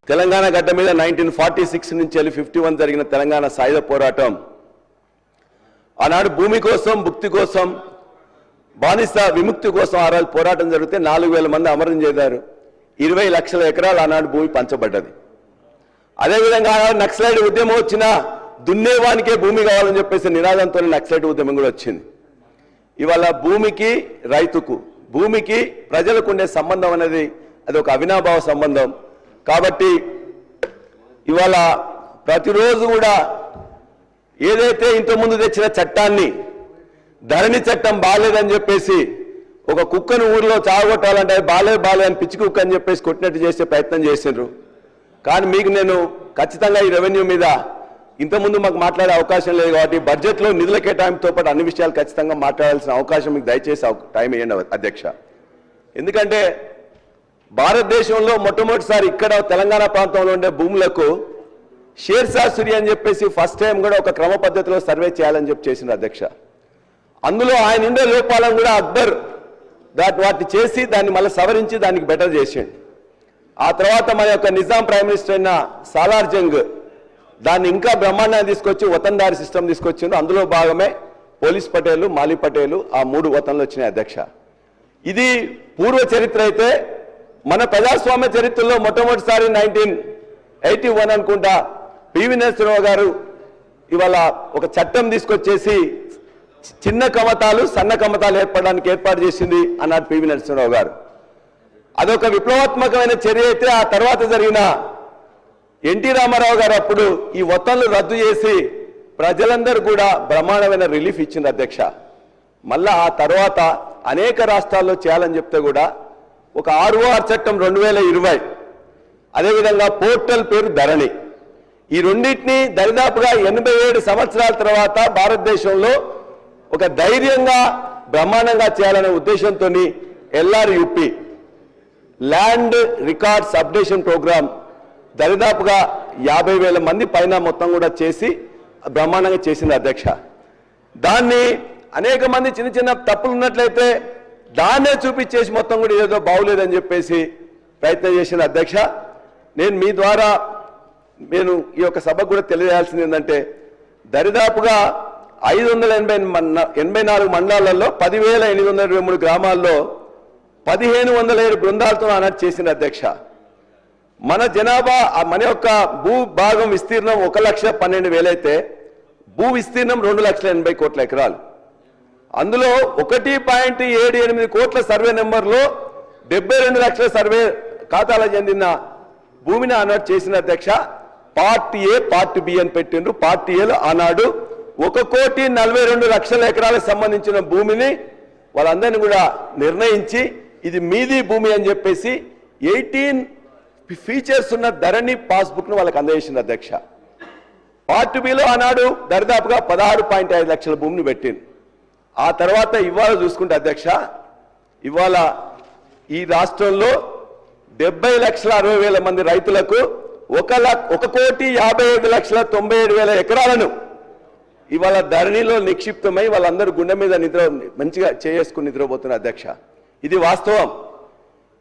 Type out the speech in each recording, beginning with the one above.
తెలంగాణ గడ్డ మీద 1946 నుంచి 51 జరిగిన తెలంగాణ సాయుధ పోరాటం ఆనాడు భూమి కోసం భుక్తి కోసం బానిస విముక్తి కోసం ఆ రోజు పోరాటం జరిగితే 4000 మంది అమరం చేశారు. 20 లక్షల ఎకరాలు ఆనాడు భూమి పంచబడ్డది. అదేవిధంగా నక్సలైట్ ఉద్యమం వచ్చినా దున్నేవానికే భూమి కావాలని చెప్పేసి నినాదంతో నక్సలైట్ ఉద్యమం కూడా వచ్చింది. ఇవాళ భూమికి రైతుకు భూమికి ప్రజలకు ఉండే సంబంధం అనేది అది ఒక అవినాభావ సంబంధం. కాబట్టి ఇవాళ ప్రతిరోజు కూడా ఏదైతే ఇంతకుముందు తెచ్చిన చట్టాన్ని ధరణి చట్టం బాలేదని చెప్పేసి ఒక కుక్కను ఊరిలో చావగొట్టాలంటే బాలే అని పిచ్చి కుక్క అని చెప్పేసి కొట్టినట్టు చేసే ప్రయత్నం చేసిండ్రు. కానీ మీకు నేను ఖచ్చితంగా ఈ రెవెన్యూ మీద ఇంతకుముందు మాకు మాట్లాడే అవకాశం లేదు కాబట్టి బడ్జెట్లో నిధుల కేటాయింపుతో పాటు అన్ని విషయాలు ఖచ్చితంగా మాట్లాడాల్సిన అవకాశం మీకు దయచేసి టైం ఇవ్వండి అధ్యక్ష. ఎందుకంటే భారతదేశంలో మొట్టమొదటిసారి ఇక్కడ తెలంగాణ ప్రాంతంలో ఉండే భూములకు షేర్షాసూరి అని చెప్పేసి ఫస్ట్ టైం కూడా ఒక క్రమ పద్ధతిలో సర్వే చేయాలని చెప్పి చేసింది అధ్యక్ష. అందులో ఆయన ఉండే లోపాలను కూడా అక్బర్ వాటిని చేసి దాన్ని మళ్ళీ సవరించి దానికి బెటర్ చేసిండు. ఆ తర్వాత మన యొక్క నిజాం ప్రైమ్ మినిస్టర్ అయిన సాలార్ జంగ్ దాన్ని ఇంకా బ్రహ్మాండాన్ని తీసుకొచ్చి వతందారి సిస్టమ్ తీసుకొచ్చిండు. అందులో భాగమే పోలీస్ పటేలు మాలి పటేలు ఆ 3 వతన్లు వచ్చినాయి అధ్యక్ష. ఇది పూర్వ చరిత్ర అయితే మన ప్రజాస్వామ్య చరిత్రలో మొట్టమొదటిసారి 1981 అనుకుంటా పివి నరసింహరావు గారు ఇవాళ ఒక చట్టం తీసుకొచ్చేసి చిన్న కమతాలు సన్న కమతాలు ఏర్పాటు చేసింది అన్నాడు పివి నరసింహరావు గారు. అదొక విప్లవాత్మకమైన చర్య అయితే ఆ తర్వాత జరిగిన ఎన్టీ రామారావు గారు అప్పుడు ఈ ఒత్తంలు రద్దు చేసి ప్రజలందరూ కూడా బ్రహ్మాండమైన రిలీఫ్ ఇచ్చింది అధ్యక్ష. మళ్ళా ఆ తర్వాత అనేక రాష్ట్రాల్లో చేయాలని చెప్తే కూడా ఒక ROR చట్టం 2020 అదేవిధంగా పోర్టల్ పేరు ధరణి ఈ రెండింటినీ దరిదాపుగా 87 సంవత్సరాల తర్వాత భారతదేశంలో ఒక ధైర్యంగా బ్రహ్మాండంగా చేయాలనే ఉద్దేశంతో LRUP land records updation programme దరిదాపుగా 50,000 మంది పైన మొత్తం కూడా చేసి బ్రహ్మాండంగా చేసింది అధ్యక్ష. దాన్ని అనేక మంది చిన్న చిన్న తప్పులు ఉన్నట్లయితే దాన్నే చూపించేసి మొత్తం కూడా ఏదో బాగులేదని చెప్పేసి ప్రయత్నం చేసింది అధ్యక్ష. నేను మీ ద్వారా ఈ యొక్క సభకు కూడా తెలియజేయాల్సింది ఏంటంటే దరిదాపుగా 584 మండలాలలో 10,823 గ్రామాల్లో 1,507 బృందాలతో ఆనాడు చేసిన అధ్యక్ష. మన జనాభా మన యొక్క భూ భాగం విస్తీర్ణం 1,12,000 అయితే భూ విస్తీర్ణం 2,80,00,000 కోట్ల ఎకరాలు. అందులో 1.78 కోట్ల సర్వే నెంబర్లో 72 లక్షల సర్వే ఖాతాలకు చెందిన భూమిని ఆనాడు చేసిన అధ్యక్ష. పార్ట్ ఏ పార్ట్ బి అని పెట్టిండ్రు. పార్ట్ ఏలో ఆనాడు 1,42,00,000 ఎకరాలకు సంబంధించిన భూమిని వాళ్ళందరినీ కూడా నిర్ణయించి ఇది మీది భూమి అని చెప్పేసి 18 ఫీచర్స్ ఉన్న ధరణి పాస్బుక్ ను వాళ్ళకి అందజేసింది అధ్యక్ష. పార్ట్ బిలో ఆనాడు దరిదాపుగా 16.5 లక్షల భూమిని పెట్టింది. ఆ తర్వాత ఇవాళ చూసుకుంటే అధ్యక్ష ఇవాళ ఈ రాష్ట్రంలో 70,60,000 మంది రైతులకు 1,55,97,000 ఎకరాలను ఇవాళ ధరణిలో నిక్షిప్తమై వాళ్ళందరూ గుండె మీద మంచిగా చేసుకుని నిద్రపోతున్నారు అధ్యక్ష. ఇది వాస్తవం.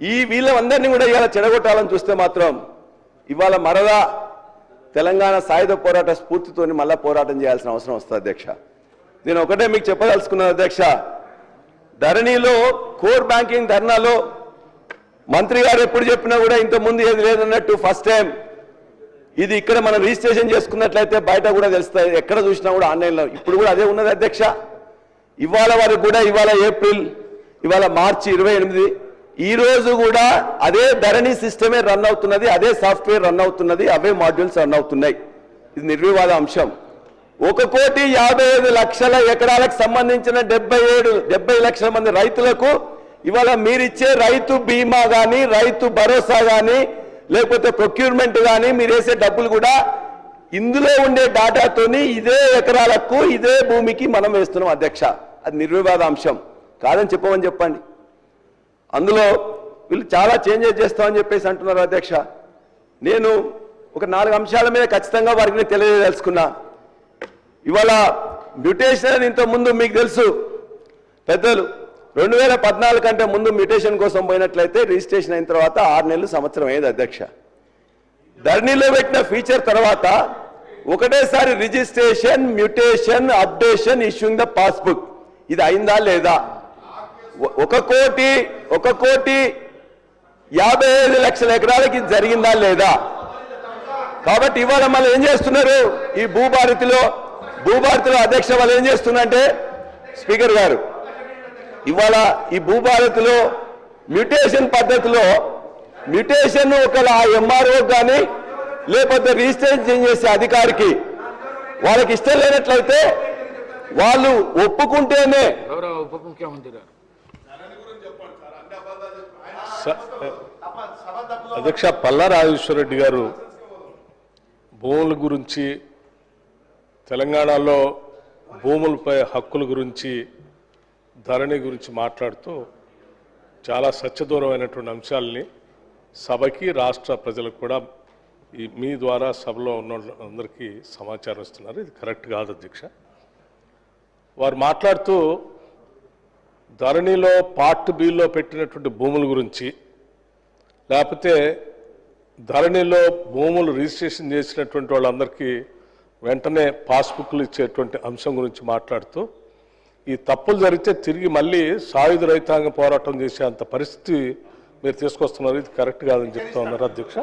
ఈ వీళ్ళందరినీ కూడా ఇవాళ చెడగొట్టాలని చూస్తే మాత్రం ఇవాళ మరలా తెలంగాణ సాయుధ పోరాట స్ఫూర్తితో మళ్ళా పోరాటం చేయాల్సిన అవసరం వస్తుంది అధ్యక్ష. నేను ఒకటే మీకు చెప్పదలుచుకున్నాను అధ్యక్ష. ధరణిలో కోర్ బ్యాంకింగ్ ధర్నాలో మంత్రి గారు ఎప్పుడు చెప్పినా కూడా ఇంతకుముందు ఏది లేదన్నట్టు ఫస్ట్ టైం ఇది ఇక్కడ మనం రిజిస్ట్రేషన్ చేసుకున్నట్లయితే బయట కూడా తెలుస్తాయి. ఎక్కడ చూసినా కూడా ఆన్లైన్లో ఇప్పుడు కూడా అదే ఉన్నది అధ్యక్ష. ఇవాళ వరకు కూడా ఇవాళ ఏప్రిల్ ఇవాళ మార్చి 28 ఈ రోజు కూడా అదే ధరణి సిస్టమే రన్ అవుతున్నది. అదే సాఫ్ట్వేర్ రన్ అవుతున్నది. అవే మాడ్యూల్స్ రన్ అవుతున్నాయి. ఇది నిర్వివాద అంశం. 1,55,00,000 ఎకరాలకు సంబంధించిన 70 లక్షల మంది రైతులకు ఇవాళ మీరిచ్చే రైతు బీమా కానీ రైతు భరోసా కానీ లేకపోతే ప్రొక్యూర్మెంట్ కానీ మీరు వేసే డబ్బులు కూడా ఇందులో ఉండే డాటాతోని ఇదే ఎకరాలకు ఇదే భూమికి మనం వేస్తున్నాం అధ్యక్ష. అది నిర్వివాద అంశం కాదని చెప్పండి. అందులో వీళ్ళు చాలా చేంజెస్ చేస్తామని చెప్పేసి అంటున్నారు అధ్యక్ష. నేను ఒక 4 అంశాల మీద ఖచ్చితంగా వారికి తెలియదలుచుకున్నా. ఇవాళ మ్యూటేషన్ ఇంతకుముందు మీకు తెలుసు పెద్దలు 2014 కంటే ముందు మ్యూటేషన్ కోసం పోయినట్లయితే రిజిస్ట్రేషన్ అయిన తర్వాత 6 నెలలు సంవత్సరం అయ్యేది అధ్యక్ష. ధరణిలో పెట్టిన ఫీచర్ తర్వాత ఒకటేసారి registration, mutation, updation, issuing the passbook, ఇది అయిందా లేదా? 1,55,00,000 ఎకరాలకి జరిగిందా లేదా? కాబట్టి ఇవాళ మనం ఏం చేస్తున్నారు? ఈ భూభారతిలో అధ్యక్ష వాళ్ళు ఏం చేస్తున్నారంటే, స్పీకర్ గారు ఇవాళ ఈ భూభారతిలో మ్యూటేషన్ పద్ధతిలో మ్యూటేషన్ ఒకవేళ ఆ ఎంఆర్ఓ కానీ లేకపోతే రిజిస్ట్రేషన్ చేసే అధికారికి వాళ్ళకి ఇష్టం లేనట్లయితే వాళ్ళు ఒప్పుకుంటేనే ఉప ముఖ్యమంత్రి గారు అధ్యక్ష పల్లా రాజేశ్వరరెడ్డి గారు భూముల గురించి, తెలంగాణలో భూములపై హక్కుల గురించి, ధరణి గురించి మాట్లాడుతూ చాలా సత్యదూరమైనటువంటి అంశాలని సభకి, రాష్ట్ర ప్రజలకు కూడా మీ ద్వారా సభలో ఉన్న అందరికీ సమాచారం ఇస్తున్నారు. ఇది కరెక్ట్ కాదు అధ్యక్ష. వారు మాట్లాడుతూ ధరణిలో పార్ట్ బిలో పెట్టినటువంటి భూముల గురించి, లేకపోతే ధరణిలో భూములు రిజిస్ట్రేషన్ చేసినటువంటి వాళ్ళందరికీ వెంటనే పాస్బుక్లు ఇచ్చేటువంటి అంశం గురించి మాట్లాడుతూ ఈ తప్పులు జరిగితే తిరిగి మళ్ళీ సాయుధ రైతాంగ పోరాటం చేసే అంత పరిస్థితి మీరు తీసుకొస్తున్నారు. ఇది కరెక్ట్ కాదని చెప్తా ఉన్నారు అధ్యక్ష.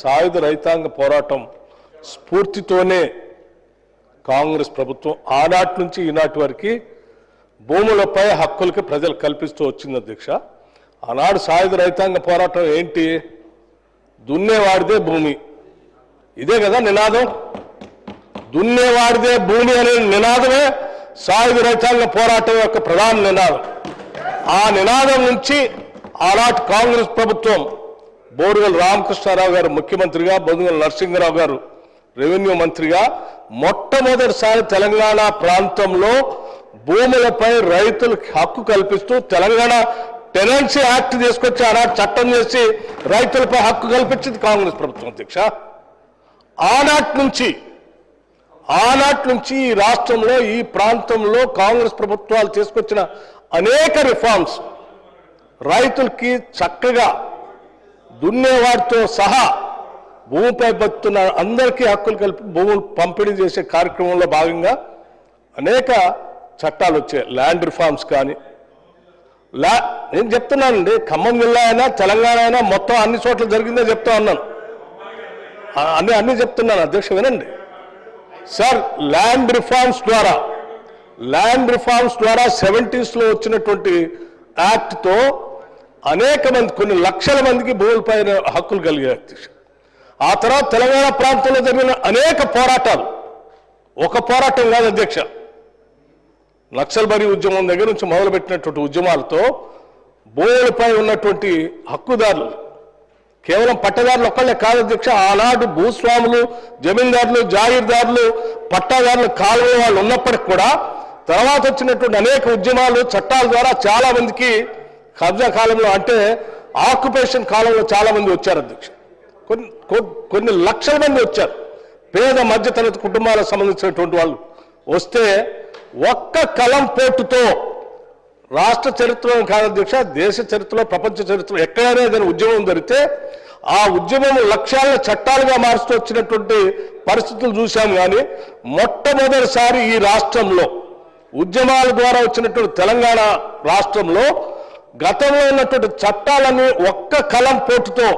సాయుధ రైతాంగ పోరాటం స్ఫూర్తితోనే కాంగ్రెస్ ప్రభుత్వం ఆనాటి నుంచి ఈనాటి వరకు భూములపై హక్కులకి ప్రజలు కల్పిస్తూ వచ్చింది అధ్యక్ష. ఆనాడు సాయుధ రైతాంగ పోరాటం ఏంటి? దున్నేవాడిదే భూమి, ఇదే కదా నినాదం. దున్నేవాడిదే భూమి అనే నినాదమే సాయుధ రైతాంగ పోరాటం యొక్క ప్రధాన నినాదం. ఆ నినాదం నుంచి ఆనాటి కాంగ్రెస్ ప్రభుత్వం బోరుగల రామకృష్ణారావు గారు ముఖ్యమంత్రిగా, బొదుగల నరసింహరావు గారు రెవెన్యూ మంత్రిగా మొట్టమొదటిసారి తెలంగాణ ప్రాంతంలో భూములపై రైతులకు హక్కు కల్పిస్తూ తెలంగాణ టెనెన్సీ యాక్ట్ తీసుకొచ్చి ఆనాడు చట్టం చేసి రైతులపై హక్కు కల్పించింది కాంగ్రెస్ ప్రభుత్వం అధ్యక్ష. ఆనాటి నుంచి ఈ రాష్ట్రంలో, ఈ ప్రాంతంలో కాంగ్రెస్ ప్రభుత్వాలు తీసుకొచ్చిన అనేక రిఫార్మ్స్ రైతులకి చక్కగా దున్నేవాడితో సహా భూమిపై బతున్న అందరికీ హక్కులు కలిపి భూములు పంపిణీ చేసే కార్యక్రమంలో భాగంగా అనేక చట్టాలు వచ్చాయి. ల్యాండ్ రిఫార్మ్స్ కానీ, నేను చెప్తున్నానండి, ఖమ్మం జిల్లా అయినా తెలంగాణ అయినా మొత్తం అన్ని చోట్ల జరిగిందే చెప్తా ఉన్నాను. అన్ని చెప్తున్నాను అధ్యక్ష, వినండి సార్. ల్యాండ్ రిఫార్మ్స్ ద్వారా 70s లో వచ్చినటువంటి యాక్ట్తో అనేక మంది, కొన్ని లక్షల మందికి భూములపై హక్కులు కలిగాయి అధ్యక్ష. ఆ తర్వాత తెలంగాణ ప్రాంతంలో జరిగిన అనేక పోరాటాలు, ఒక పోరాటం కాదు అధ్యక్ష, నక్సల్బరీ ఉద్యమం దగ్గర నుంచి మొదలుపెట్టినటువంటి ఉద్యమాలతో భూములపై ఉన్నటువంటి హక్కుదారులు కేవలం పట్టదారులు ఒక్కళ్ళే కాదు అధ్యక్ష. ఆనాడు భూస్వాములు, జమీందారులు, జాగీర్దారులు, పట్టాదారులు, కాలువ వాళ్ళు ఉన్నప్పటికి కూడా తర్వాత వచ్చినటువంటి అనేక ఉద్యమాలు, చట్టాల ద్వారా చాలా మందికి కబ్జా కాలంలో, అంటే ఆక్యుపేషన్ కాలంలో చాలా మంది వచ్చారు అధ్యక్ష. కొన్ని లక్షల మంది వచ్చారు. పేద మధ్యతరగతి కుటుంబాలకు సంబంధించినటువంటి వాళ్ళు వస్తే ఒక్క కలం పోటుతో రాష్ట్ర చరిత్రలో కాదు అధ్యక్ష, దేశ చరిత్రలో, ప్రపంచ చరిత్రలో ఎక్కడైనా ఏదైనా ఉద్యమం జరిగితే ఆ ఉద్యమం లక్ష్యాలను చట్టాలుగా మారుస్తూ వచ్చినటువంటి పరిస్థితులు చూశాం. కానీ మొట్టమొదటిసారి ఈ రాష్ట్రంలో ఉద్యమాల ద్వారా వచ్చినటువంటి తెలంగాణ రాష్ట్రంలో గతంలో ఉన్నటువంటి చట్టాలని ఒక్క కలం పోటుతో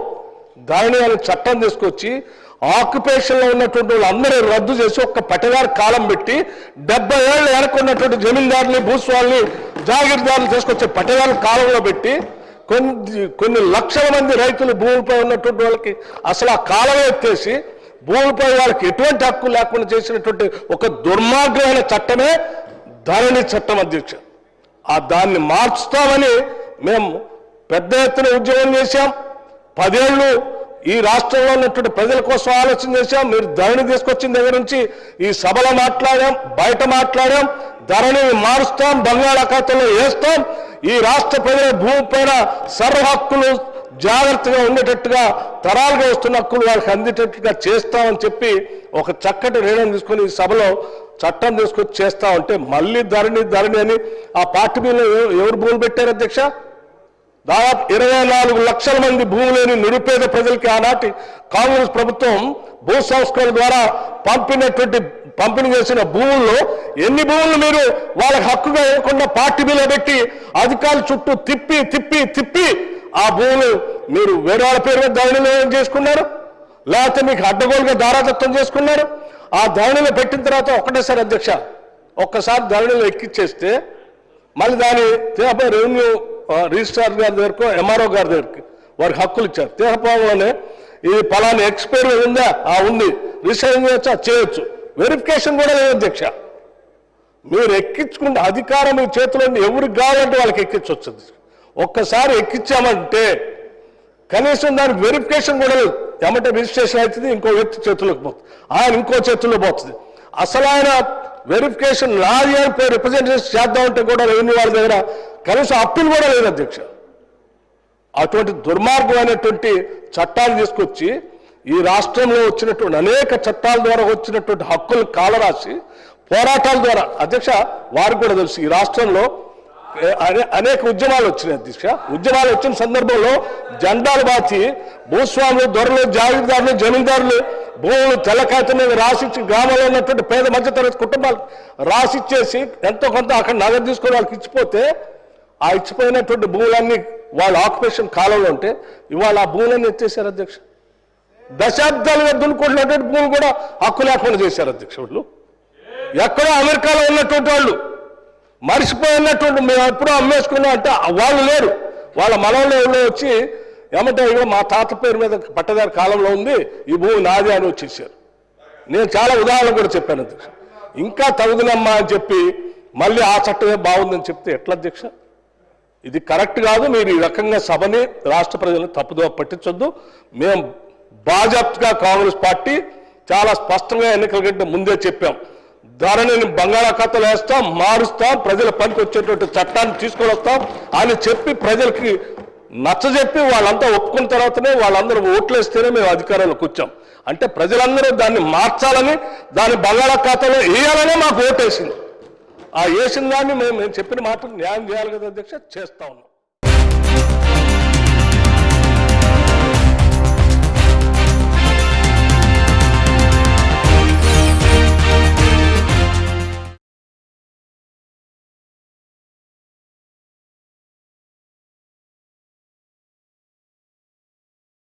ధరణి అనే చట్టం తీసుకొచ్చి ఆక్యుపేషన్లో ఉన్నటువంటి వాళ్ళందరూ రద్దు చేసి ఒక్క పట్టదారు కాలం పెట్టి 70 ఏళ్ళు వెనక్కున్నటువంటి జమీందారుని, భూస్వాముల్ని, జాగీర్దారులు తీసుకొచ్చే పట్టదారు కాలంలో పెట్టి కొన్ని లక్షల మంది రైతులు భూమిపై ఉన్నటువంటి వాళ్ళకి అసలు ఆ కాలం ఎత్తేసి భూమిపై వాళ్ళకి ఎటువంటి హక్కు లేకుండా చేసినటువంటి ఒక దుర్మార్గమైన చట్టమే ధరణి చట్టం అధ్యక్ష. దాన్ని మార్చుతామని మేము పెద్ద ఎత్తున ఉద్యమం చేశాం. 10 ఏళ్ళు ఈ రాష్ట్రంలో ఉన్నటువంటి ప్రజల కోసం ఆలోచన చేశాం. మీరు ధరణి తీసుకొచ్చిన దగ్గర నుంచి ఈ సభలో మాట్లాడాం, బయట మాట్లాడాం. ధరణిని మారుస్తాం, బంగాళాఖాతంలో వేస్తాం. ఈ రాష్ట్ర ప్రజల భూమి పైన సర్వ హక్కులు జాగ్రత్తగా ఉండేటట్టుగా, తరాలుగా వస్తున్న హక్కులు వాళ్ళకి అందేటట్టుగా చేస్తామని చెప్పి ఒక చక్కటి నిర్ణయం తీసుకొని ఈ సభలో చట్టం తీసుకొచ్చి చేస్తామంటే మళ్ళీ ధరణి అని ఆ పార్టీ మీద ఎవరు భూములు పెట్టారు అధ్యక్ష? దాదాపు 24 లక్షల మంది భూమి లేని నిరుపేద ప్రజలకి ఆనాటి కాంగ్రెస్ ప్రభుత్వం భూ సంస్కరణ ద్వారా పంపిణీ చేసిన భూముల్లో ఎన్ని భూములు మీరు వాళ్ళకి హక్కుగా ఇవ్వకుండా పార్టీ బిల్లు పెట్టి అధికారుల చుట్టూ తిప్పి ఆ భూములు మీరు వేరే వాళ్ళ పేరు మీద ధరణిలో చేసుకున్నారు, లేకపోతే మీకు అడ్డగోలుగా దారాదత్తం చేసుకున్నారు. ఆ ధరణిలో పెట్టిన తర్వాత ఒకటేసారి అధ్యక్ష ఒక్కసారి ధరణిలో ఎక్కిచ్చేస్తే మళ్ళీ దాని రెవెన్యూ రిజిస్ట్రార్ గారి దగ్గరకు ఎంఆర్ఓ గారి దగ్గరికి వారికి హక్కులు ఇచ్చారు. తీరపోవనే ఇది పలానా ఎక్స్పైరీ ఉందా? ఉంది. రిజిస్ట్రేషన్ చేయొచ్చా? చేయొచ్చు. వెరిఫికేషన్ కూడా లేదు అధ్యక్ష. మీరు ఎక్కించుకుంటే అధికారం మీ చేతిలో ఎవరికి కావాలంటే వాళ్ళకి ఎక్కించవచ్చు. ఒక్కసారి ఎక్కించామంటే కనీసం దానికి వెరిఫికేషన్ కూడా లేదు. ఏమంటే రిజిస్ట్రేషన్ అవుతుంది, ఇంకో వ్యక్తి చేతుల్లోకి పోతుంది, ఆయన ఇంకో చేతుల్లో పోతుంది. అసలు ఆయన వెరిఫికేషన్ నాది అని రిప్రజెంటేషన్ చేద్దామంటే కూడా రెవెన్యూ వాళ్ళ దగ్గర కనీసం అప్పీల్ కూడా లేదు అధ్యక్ష. అటువంటి దుర్మార్గమైనటువంటి చట్టాలు తీసుకొచ్చి ఈ రాష్ట్రంలో వచ్చినటువంటి అనేక చట్టాల ద్వారా వచ్చినటువంటి హక్కులు కాలరాసి పోరాటాల ద్వారా అధ్యక్ష వారికి కూడా తెలుసు ఈ రాష్ట్రంలో అనేక ఉద్యమాలు వచ్చినాయి అధ్యక్ష. ఉద్యమాలు వచ్చిన సందర్భంలో జెండాలు బాచి భూస్వాములు, దొరలు, జాగీర్దారులు, జమీందారులు భూములు తెల్లకాయత మీద రాసిచ్చి గ్రామంలో ఉన్నటువంటి పేద మధ్యతరగతి కుటుంబాలు రాసిచ్చేసి ఎంతో కొంత అక్కడ నగదు తీసుకొని వాళ్ళకి ఇచ్చిపోతే ఆ ఇచ్చిపోయినటువంటి భూములన్నీ వాళ్ళ ఆక్యుపేషన్ కాలంలో ఉంటే ఇవాళ ఆ భూములన్నీ ఎత్తేసారు అధ్యక్ష. దశాబ్దాలుగా దున్నుకుంటున్నటువంటి భూములు కూడా హక్కు లేకుండా చేశారు అధ్యక్ష. వాళ్ళు ఎక్కడో అమెరికాలో ఉన్నటువంటి వాళ్ళు మరిచిపోయినటువంటి మేము ఎప్పుడో అమ్మేసుకున్నాం అంటే వాళ్ళు లేరు. వాళ్ళ మనవల్లో ఎవరో వచ్చి ఏమంటే ఇక మా తాత పేరు మీద పట్టదారి కాలంలో ఉంది, ఈ భూమి నాది అని వచ్చేసారు. నేను చాలా ఉదాహరణ కూడా చెప్పాను అధ్యక్ష. ఇంకా తగుదనమ్మా అని చెప్పి మళ్ళీ ఆ చట్టమే బాగుందని చెప్తే ఎట్లా అధ్యక్ష? ఇది కరెక్ట్ కాదు. మీరు ఈ రకంగా సభని రాష్ట్ర ప్రజలను తప్పుదోవ పట్టించొద్దు. మేము బాజాప్తగా కాంగ్రెస్ పార్టీ చాలా స్పష్టంగా ఎన్నికల కంటే ముందే చెప్పాం, ధరణిని బంగాళాఖాతాలు వేస్తాం, మారుస్తాం, ప్రజల పనికి వచ్చేటువంటి చట్టాన్ని తీసుకొని వస్తాం అని చెప్పి ప్రజలకి నచ్చజెప్పి వాళ్ళంతా ఒప్పుకున్న తర్వాతనే వాళ్ళందరూ ఓట్లేస్తేనే మేము అధికారంలోకి వచ్చాం. అంటే ప్రజలందరూ దాన్ని మార్చాలని, దాన్ని బంగాళాఖాతాలో వేయాలనే మాకు ఓటేసింది. ఆ వేసిన దాన్ని మేము చెప్పిన మాటలు న్యాయం చేయాలి కదా అధ్యక్ష, చేస్తా ఉన్నాం.